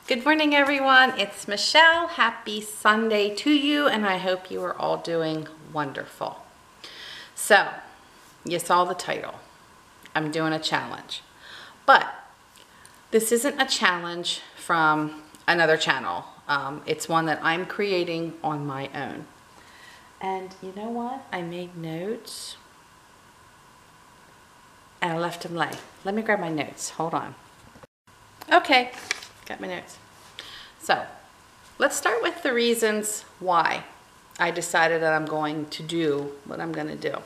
Good morning, everyone. It's Michelle. Happy Sunday to you, and I hope you are all doing wonderful. So, you saw the title. I'm doing a challenge. But this isn't a challenge from another channel. It's one that I'm creating on my own. And you know what? I made notes, and I left them lay. Let me grab my notes. Hold on. Okay. Got my notes. So let's start with the reasons why I decided that I'm going to do what I'm going to do.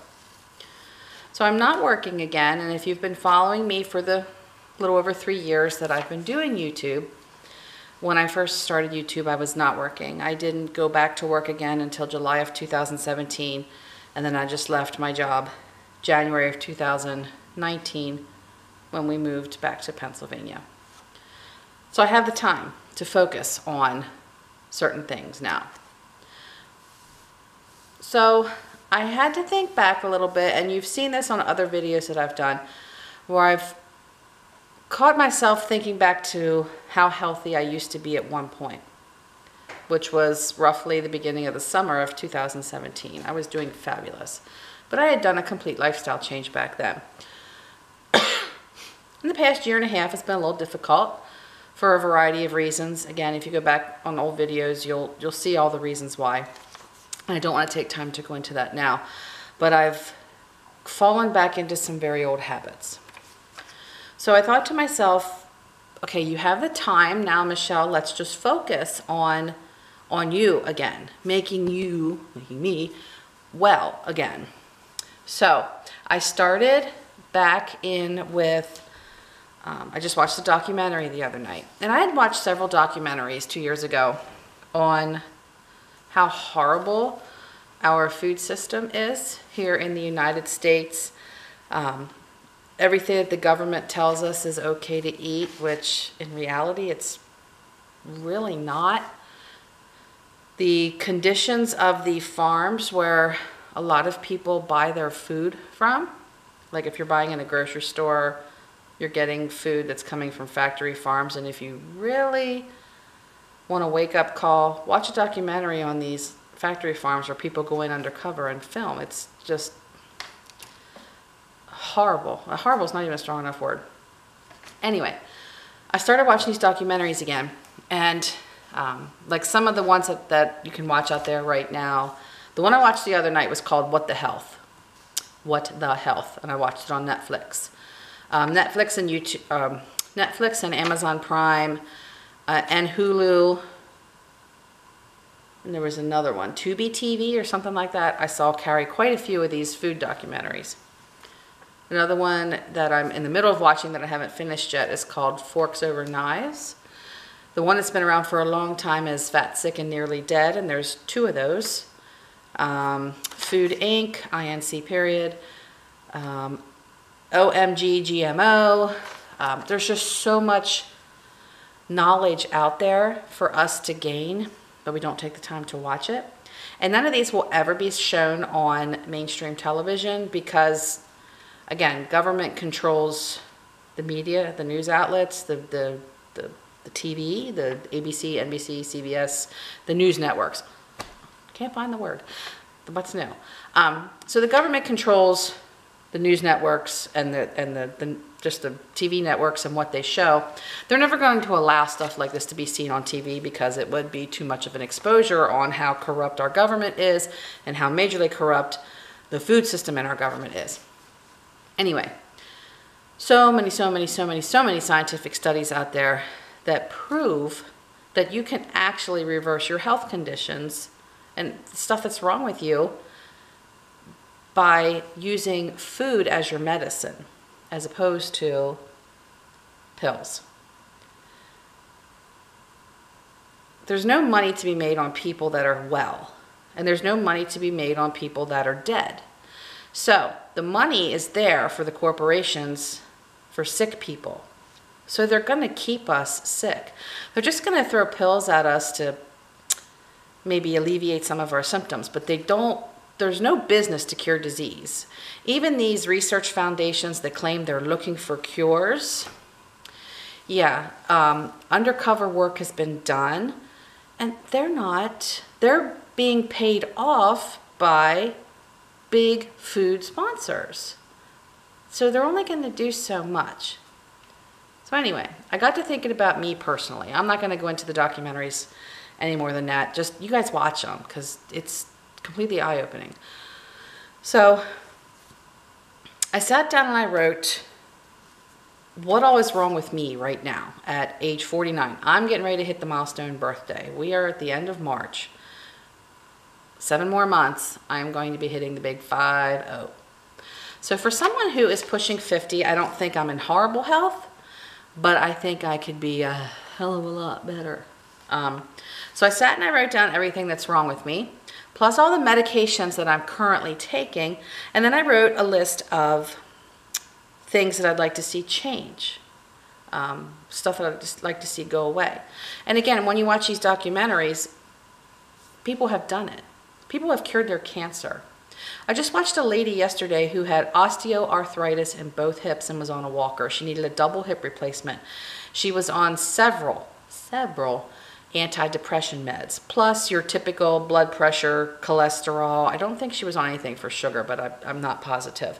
So I'm not working again, and if you've been following me for the little over 3 years that I've been doing YouTube, when I first started YouTube, I was not working. I didn't go back to work again until July of 2017, and then I just left my job January of 2019 when we moved back to Pennsylvania. So I have the time to focus on certain things now. So I had to think back a little bit, and you've seen this on other videos that I've done, where I've caught myself thinking back to how healthy I used to be at one point, which was roughly the beginning of the summer of 2017. I was doing fabulous, but I had done a complete lifestyle change back then. In the past year and a half, it's been a little difficult for a variety of reasons. Again, if you go back on old videos, you'll see all the reasons why. And I don't want to take time to go into that now, but I've fallen back into some very old habits. So I thought to myself, okay, you have the time now, Michelle, let's just focus on you again, making me well again. So I started back in with I just watched a documentary the other night, and I had watched several documentaries 2 years ago on how horrible our food system is here in the United States. Everything that the government tells us is okay to eat, which in reality it's really not. The conditions of the farms where a lot of people buy their food from, like if you're buying in a grocery store, you're getting food that's coming from factory farms, and if you really want a wake-up call, watch a documentary on these factory farms where people go in undercover and film. It's just horrible. Horrible is not even a strong enough word. Anyway, I started watching these documentaries again, and like some of the ones that you can watch out there right now, the one I watched the other night was called What the Health? What the Health? And I watched it on Netflix. Netflix and YouTube, Netflix and Amazon Prime, and Hulu, and there was another one, Tubi TV or something like that. I saw carry quite a few of these food documentaries. Another one that I'm in the middle of watching that I haven't finished yet is called Forks Over Knives. The one that's been around for a long time is Fat, Sick, and Nearly Dead, and there's 2 of those. Food Inc., INC period. OMG GMO. There's just so much knowledge out there for us to gain, but we don't take the time to watch it. And none of these will ever be shown on mainstream television because, again, government controls the media, the news outlets, the TV, the ABC, NBC, CBS, the news networks. Can't find the word. What's new? So the government controls the news networks and just the TV networks and what they show. They're never going to allow stuff like this to be seen on TV because it would be too much of an exposure on how corrupt our government is and how majorly corrupt the food system in our government is. Anyway, so many scientific studies out there that prove that you can actually reverse your health conditions and stuff that's wrong with you by using food as your medicine as opposed to pills. There's no money to be made on people that are well, and there's no money to be made on people that are dead. So the money is there for the corporations for sick people. So they're going to keep us sick. They're just going to throw pills at us to maybe alleviate some of our symptoms, but there's no business to cure disease. Even these research foundations that claim they're looking for cures, Yeah, undercover work has been done, and they're being paid off by big food sponsors. So they're only going to do so much. So anyway, I got to thinking about me personally. I'm not going to go into the documentaries any more than that. Just you guys watch them because it's completely eye-opening. So I sat down and I wrote what all is wrong with me right now at age 49. I'm getting ready to hit the milestone birthday. We are at the end of March. 7 more months, I'm going to be hitting the big 50. So for someone who is pushing 50, I don't think I'm in horrible health, but I think I could be a hell of a lot better. So I sat and I wrote down everything that's wrong with me, plus all the medications that I'm currently taking, and then I wrote a list of things that I'd like to see change, stuff that I'd just like to see go away. And again, when you watch these documentaries, people have done it. People have cured their cancer. I just watched a lady yesterday who had osteoarthritis in both hips and was on a walker. She needed a double hip replacement. She was on several antidepressant meds, plus your typical blood pressure, cholesterol. I don't think she was on anything for sugar, but I'm not positive.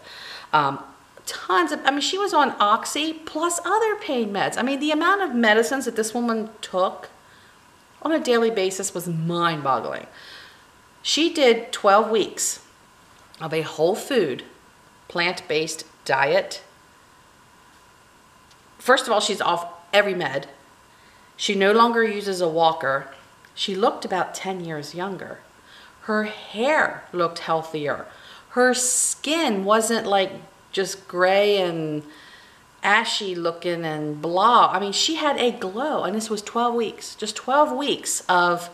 Tons of, I mean, she was on Oxy plus other pain meds. I mean, the amount of medicines that this woman took on a daily basis was mind-boggling. She did 12 weeks of a whole food, plant-based diet. First of all, she's off every med. She no longer uses a walker. She looked about 10 years younger. Her hair looked healthier. Her skin wasn't like just gray and ashy looking and blah. I mean, she had a glow, and this was 12 weeks, just 12 weeks of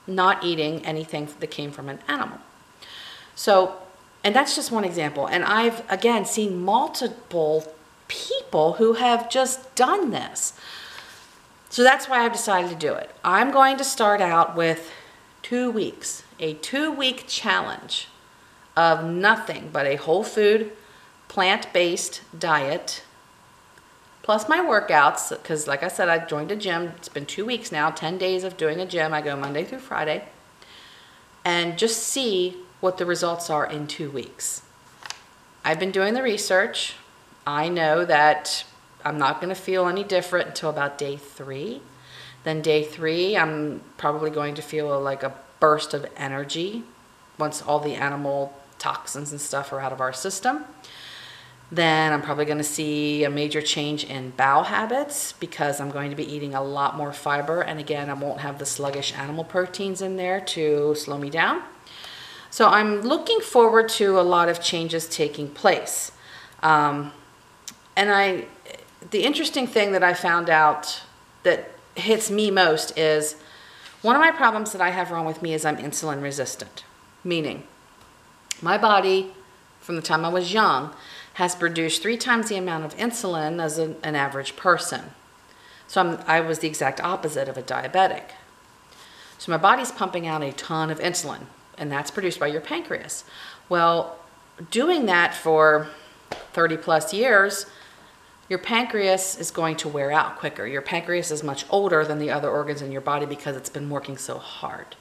not eating anything that came from an animal. So, and that's just one example. And I've, again, seen multiple people who have just done this. So that's why I've decided to do it. I'm going to start out with 2 weeks, a 2-week challenge of nothing but a whole food, plant-based diet, plus my workouts, because like I said, I joined a gym. It's been 2 weeks now, 10 days of doing a gym. I go Monday through Friday, and just see what the results are in 2 weeks. I've been doing the research. I know that I'm not going to feel any different until about day 3. Then day 3, I'm probably going to feel like a burst of energy once all the animal toxins and stuff are out of our system. Then I'm probably going to see a major change in bowel habits because I'm going to be eating a lot more fiber. And again, I won't have the sluggish animal proteins in there to slow me down. So I'm looking forward to a lot of changes taking place. And the interesting thing that I found out that hits me most is one of my problems that I have wrong with me is I'm insulin resistant. Meaning, my body, from the time I was young, has produced 3 times the amount of insulin as an average person. So I was the exact opposite of a diabetic. So my body's pumping out a ton of insulin, and that's produced by your pancreas. Well, doing that for 30 plus years, your pancreas is going to wear out quicker. Your pancreas is much older than the other organs in your body because it's been working so hard,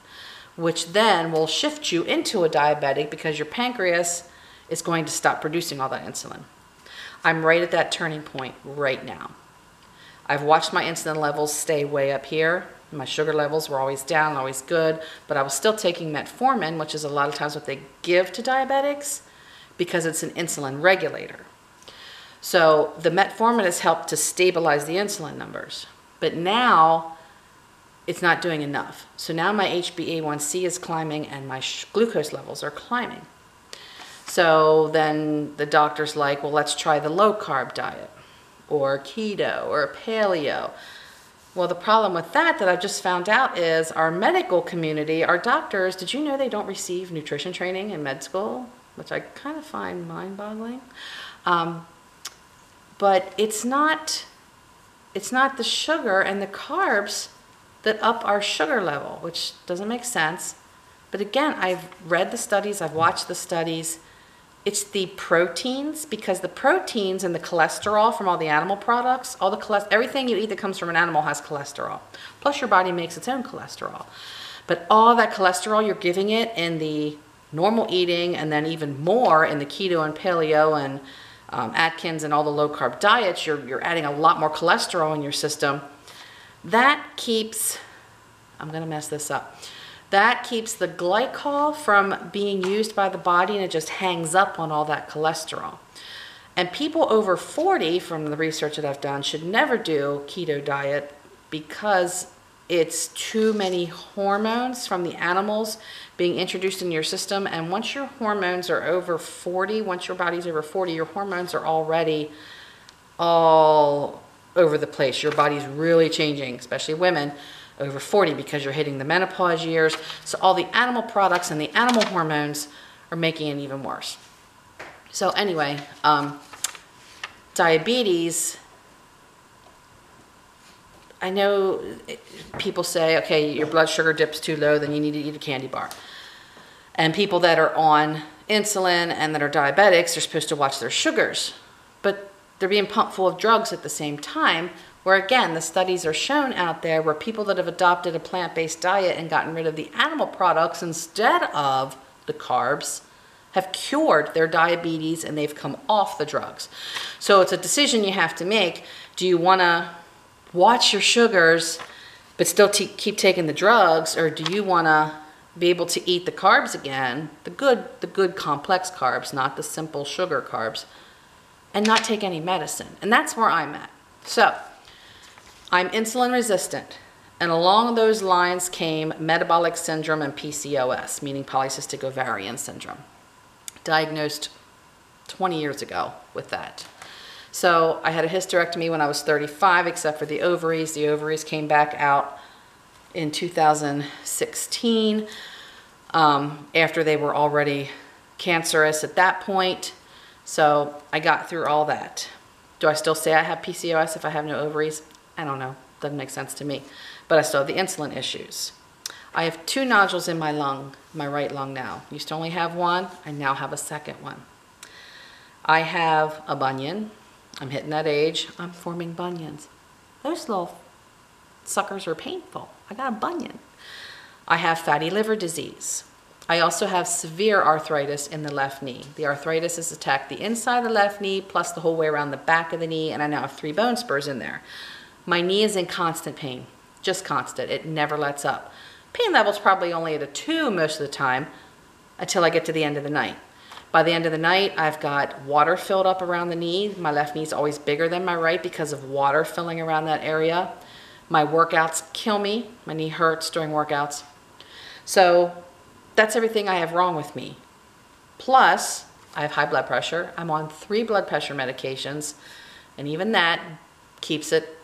which then will shift you into a diabetic because your pancreas is going to stop producing all that insulin. I'm right at that turning point right now. I've watched my insulin levels stay way up here. My sugar levels were always down, always good, but I was still taking metformin, which is a lot of times what they give to diabetics because it's an insulin regulator. So the metformin has helped to stabilize the insulin numbers, but now it's not doing enough. So now my HbA1c is climbing and my glucose levels are climbing. So then the doctor's like, well, let's try the low carb diet or keto or paleo. Well, the problem with that I've just found out is our medical community, our doctors, did you know they don't receive nutrition training in med school? Which I kind of find mind-boggling. But it's not the sugar and the carbs that up our sugar level, which doesn't make sense. But again, I've read the studies, I've watched the studies. It's the proteins, because the proteins and the cholesterol from all the animal products, everything you eat that comes from an animal has cholesterol. Plus your body makes its own cholesterol. But all that cholesterol you're giving it in the normal eating, and then even more in the keto and paleo and Atkins and all the low carb diets, you're adding a lot more cholesterol in your system. That keeps, I'm going to mess this up. That keeps the glycol from being used by the body, and it just hangs up on all that cholesterol. And people over 40, from the research that I've done, should never do keto diet because it's too many hormones from the animals being introduced in your system. And once your hormones are over 40, once your body's over 40, your hormones are already all over the place. Your body's really changing, especially women over 40, because you're hitting the menopause years. So all the animal products and the animal hormones are making it even worse. So anyway, diabetes, I know people say, okay, your blood sugar dips too low, then you need to eat a candy bar. And people that are on insulin and that are diabetics are supposed to watch their sugars. But they're being pumped full of drugs at the same time, where again, the studies are shown out there where people that have adopted a plant-based diet and gotten rid of the animal products instead of the carbs have cured their diabetes, and they've come off the drugs. So it's a decision you have to make. Do you want to watch your sugars but still keep taking the drugs, or do you want to be able to eat the carbs again, the good complex carbs, not the simple sugar carbs, and not take any medicine? And that's where I'm at. So I'm insulin resistant, and along those lines came metabolic syndrome and PCOS, meaning polycystic ovarian syndrome, diagnosed 20 years ago with that. So I had a hysterectomy when I was 35, except for the ovaries. The ovaries came back out in 2016 after they were already cancerous at that point. So I got through all that. Do I still say I have PCOS if I have no ovaries? I don't know. Doesn't make sense to me. But I still have the insulin issues. I have 2 nodules in my lung, my right lung now. Used to only have 1. I now have a second one. I have a bunion. I'm hitting that age. I'm forming bunions. Those little suckers are painful. I got a bunion. I have fatty liver disease. I also have severe arthritis in the left knee. The arthritis has attacked the inside of the left knee, plus the whole way around the back of the knee, and I now have 3 bone spurs in there. My knee is in constant pain, just constant. It never lets up. Pain level's probably only at a 2 most of the time until I get to the end of the night. By the end of the night, I've got water filled up around the knee. My left knee is always bigger than my right because of water filling around that area. My workouts kill me. My knee hurts during workouts. So that's everything I have wrong with me. Plus, I have high blood pressure. I'm on 3 blood pressure medications, and even that keeps it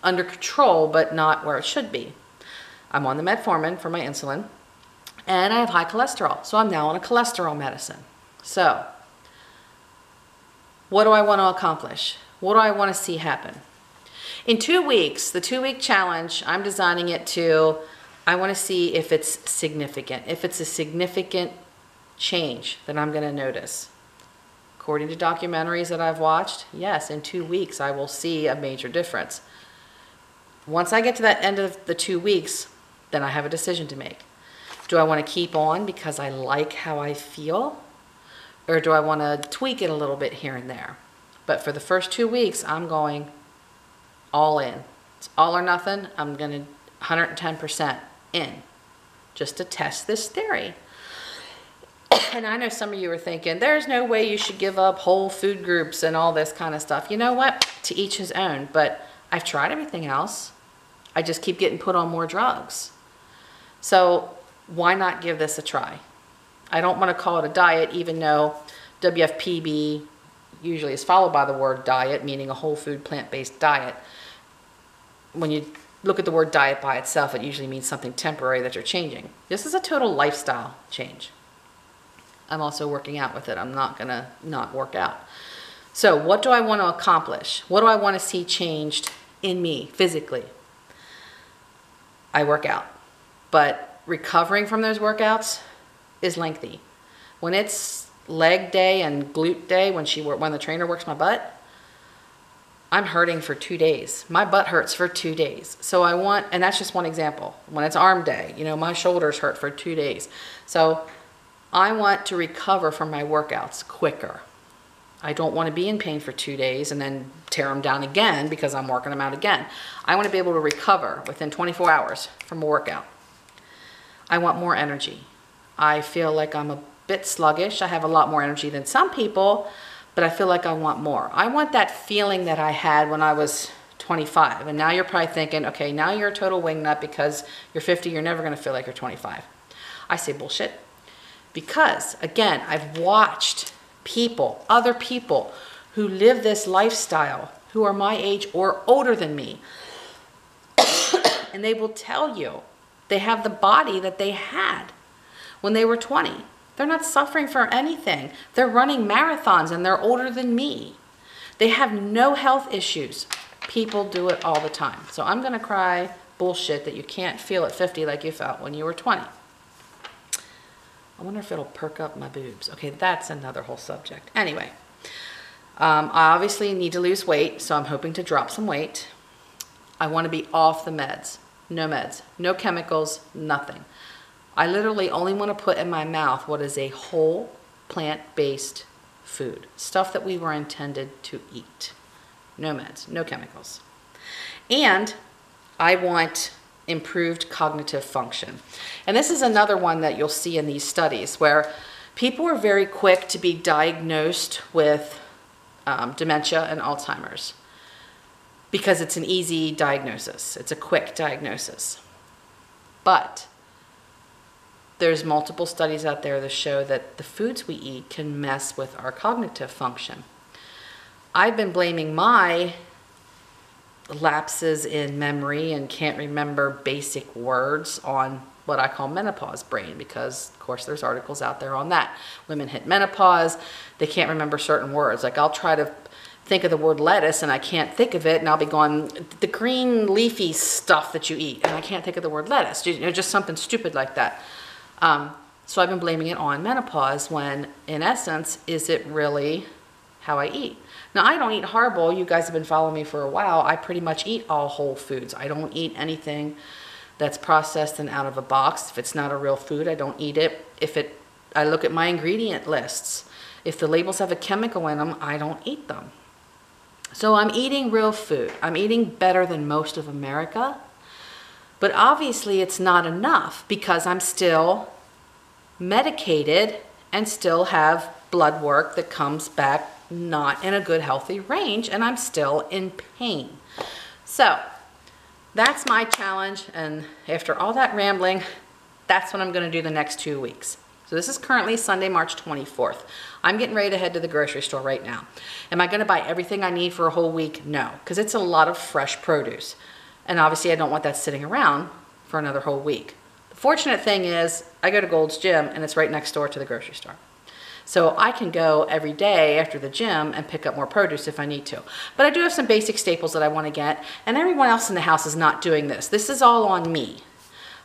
under control, but not where it should be. I'm on the metformin for my insulin, and I have high cholesterol, so I'm now on a cholesterol medicine. So, what do I want to accomplish? What do I want to see happen? In 2 weeks, the 2-week challenge, I'm designing it to, I want to see if it's significant. If it's a significant change that I'm going to notice. According to documentaries that I've watched, yes, in 2 weeks I will see a major difference. Once I get to that end of the 2 weeks, then I have a decision to make. Do I want to keep on because I like how I feel? Or do I want to tweak it a little bit here and there? But for the first 2 weeks, I'm going all in. It's all or nothing. I'm going to 110% in just to test this theory. And I know some of you are thinking, there's no way you should give up whole food groups and all this kind of stuff. You know what? To each his own. But I've tried everything else. I just keep getting put on more drugs. So why not give this a try? I don't want to call it a diet, even though WFPB usually is followed by the word diet, meaning a whole food plant-based diet. When you look at the word diet by itself, it usually means something temporary that you're changing. This is a total lifestyle change. I'm also working out with it. I'm not going to not work out. So what do I want to accomplish? What do I want to see changed in me physically? I work out. But recovering from those workouts is lengthy. When it's leg day and glute day when the trainer works my butt, I'm hurting for 2 days. My butt hurts for 2 days. So and that's just one example. When it's arm day, my shoulders hurt for 2 days. So I want to recover from my workouts quicker. I don't want to be in pain for 2 days and then tear them down again because I'm working them out again. I want to be able to recover within 24 hours from a workout. I want more energy. I feel like I'm a bit sluggish. I have a lot more energy than some people, but I feel like I want more. I want that feeling that I had when I was 25. And now you're probably thinking, okay, now you're a total wingnut because you're 50, you're never going to feel like you're 25. I say bullshit. Because, again, I've watched other people who live this lifestyle, who are my age or older than me. And they will tell you they have the body that they had when they were 20. They're not suffering for anything. They're running marathons and they're older than me. They have no health issues. People do it all the time. So I'm going to cry bullshit that you can't feel at 50 like you felt when you were 20. I wonder if it'll perk up my boobs. Okay, that's another whole subject. Anyway, I obviously need to lose weight, so I'm hoping to drop some weight. I want to be off the meds. No chemicals, nothing. I literally only want to put in my mouth what is a whole plant-based food. Stuff that we were intended to eat. No meds, no chemicals. And I want improved cognitive function. And this is another one that you'll see in these studies where people are very quick to be diagnosed with dementia and Alzheimer's because it's an easy diagnosis. It's a quick diagnosis. But there's multiple studies out there that show that the foods we eat can mess with our cognitive function. I've been blaming my lapses in memory and can't remember basic words on what I call menopause brain because, of course, there's articles out there on that. Women hit menopause, they can't remember certain words. Like I'll try to think of the word lettuce and I can't think of it and I'll be going, the green leafy stuff that you eat, and I can't think of the word lettuce. Just something stupid like that. So I've been blaming it on menopause when, in essence, is it really how I eat? Now, I don't eat horrible. You guys have been following me for a while. I pretty much eat all whole foods. I don't eat anything that's processed and out of a box. If it's not a real food, I don't eat it. I look at my ingredient lists. If the labels have a chemical in them, I don't eat them. So I'm eating real food. I'm eating better than most of America. But obviously it's not enough because I'm still medicated and still have blood work that comes back not in a good healthy range, and I'm still in pain. So that's my challenge, and after all that rambling, that's what I'm going to do the next 2 weeks. So this is currently Sunday, March 24th. I'm getting ready to head to the grocery store right now. Am I going to buy everything I need for a whole week? No, because it's a lot of fresh produce. And obviously I don't want that sitting around for another whole week. The fortunate thing is I go to Gold's Gym and it's right next door to the grocery store. So I can go every day after the gym and pick up more produce if I need to. But I do have some basic staples that I want to get, and everyone else in the house is not doing this. This is all on me.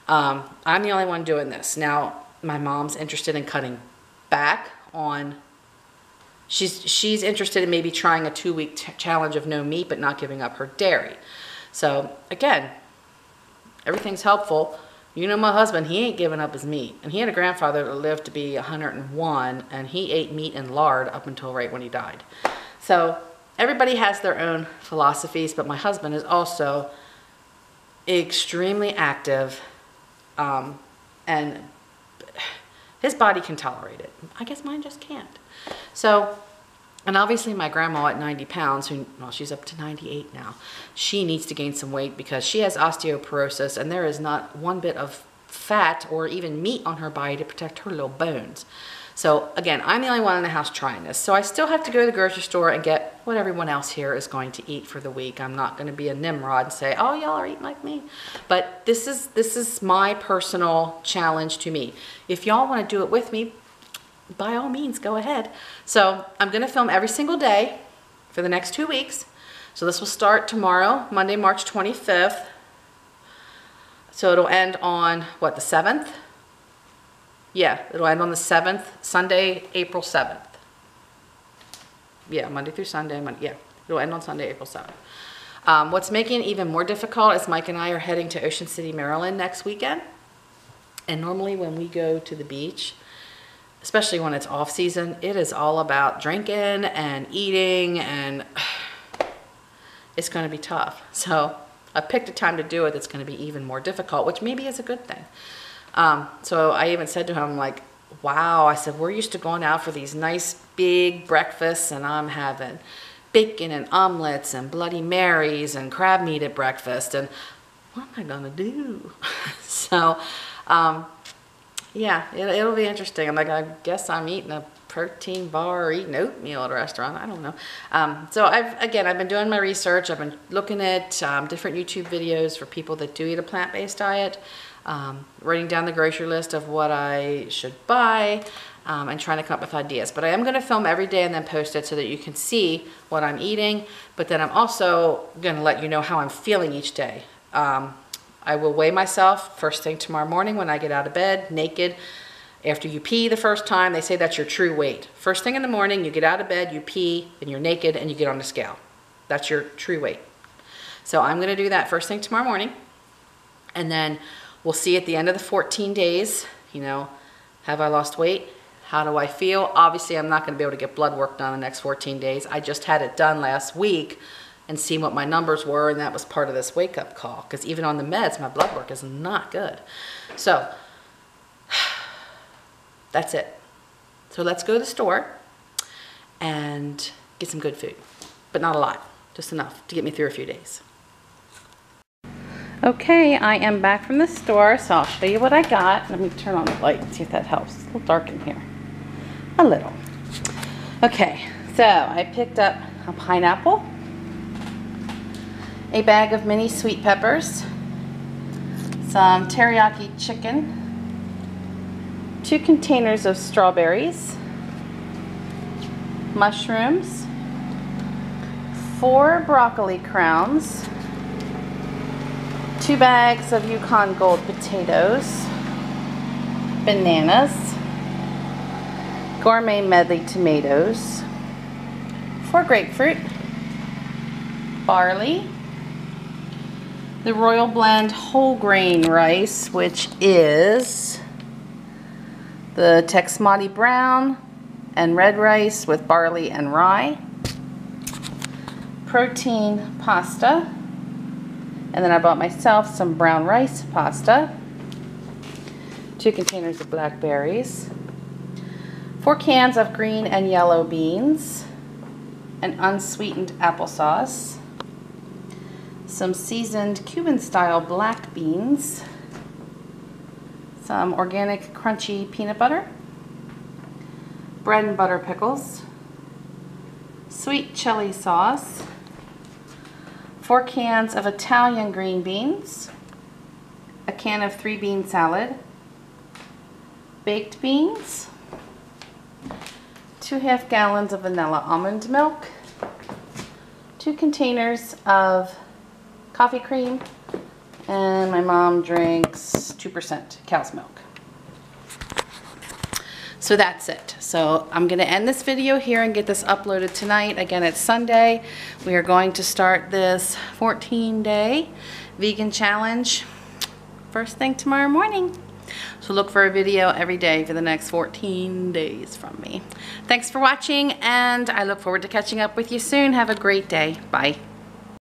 I'm the only one doing this. Now, my mom's interested in cutting back on, she's interested in maybe trying a 2-week challenge of no meat but not giving up her dairy. So again, everything's helpful. You know my husband, he ain't giving up his meat. And he had a grandfather that lived to be 101, and he ate meat and lard up until right when he died. So everybody has their own philosophies, but my husband is also extremely active, and his body can tolerate it. I guess mine just can't. So, and obviously my grandma at 90 pounds, well, she's up to 98 now, she needs to gain some weight because she has osteoporosis and there is not one bit of fat or even meat on her body to protect her little bones. So again, I'm the only one in the house trying this. So I still have to go to the grocery store and get what everyone else here is going to eat for the week. I'm not going to be a Nimrod and say, oh, y'all are eating like me. But this is my personal challenge to me. If y'all want to do it with me, by all means, go ahead. So I'm going to film every single day for the next 2 weeks. So this will start tomorrow, Monday, March 25th. So it'll end on, what, the 7th? Yeah, it'll end on the 7th, Sunday, April 7th. Yeah, Monday through Sunday. Yeah, it'll end on Sunday, April 7th. What's making it even more difficult is Mike and I are heading to Ocean City, Maryland next weekend. And normally when we go to the beach, especially when it's off season, it is all about drinking and eating, and it's going to be tough. So I picked a time to do it that's going to be even more difficult, which maybe is a good thing. So I even said to him, like, wow, I said, we're used to going out for these nice big breakfasts, and I'm having bacon and omelets and Bloody Marys and crab meat at breakfast, and what am I gonna do? So, yeah, it'll be interesting. I'm like, I guess I'm eating a protein bar or eating oatmeal at a restaurant. I don't know. So I've been doing my research. I've been looking at different YouTube videos for people that do eat a plant-based diet, writing down the grocery list of what I should buy, and trying to come up with ideas. But I am going to film every day and then post it so that you can see what I'm eating. But then I'm also going to let you know how I'm feeling each day. I will weigh myself first thing tomorrow morning when I get out of bed, naked. After you pee the first time, they say that's your true weight. First thing in the morning, you get out of bed, you pee, and you're naked, and you get on the scale. That's your true weight. So I'm going to do that first thing tomorrow morning. And then we'll see at the end of the 14 days, you know, have I lost weight? How do I feel? Obviously, I'm not going to be able to get blood work done the next 14 days. I just had it done last week and see what my numbers were, and that was part of this wake-up call, because even on the meds, my blood work is not good. So that's it. So let's go to the store and get some good food, but not a lot, just enough to get me through a few days. Okay, I am back from the store, so I'll show you what I got. Let me turn on the light and see if that helps. It's a little dark in here. A little. Okay, so I picked up a pineapple, a bag of mini sweet peppers, some teriyaki chicken, 2 containers of strawberries, mushrooms, 4 broccoli crowns, 2 bags of Yukon Gold potatoes, bananas, gourmet medley tomatoes, 4 grapefruit, barley, the Royal Blend whole grain rice, which is the Texmati brown and red rice with barley and rye, protein pasta, and then I bought myself some brown rice pasta, 2 containers of blackberries, 4 cans of green and yellow beans, an unsweetened applesauce, some seasoned Cuban-style black beans, some organic crunchy peanut butter, bread and butter pickles, sweet chili sauce, 4 cans of Italian green beans, a can of 3-bean salad, baked beans, 2.5 gallons of vanilla almond milk, 2 containers of coffee cream, and my mom drinks 2% cow's milk. So that's it. So I'm going to end this video here and get this uploaded tonight. Again, it's Sunday. We are going to start this 14-day vegan challenge first thing tomorrow morning. So look for a video every day for the next 14 days from me. Thanks for watching, and I look forward to catching up with you soon. Have a great day. Bye.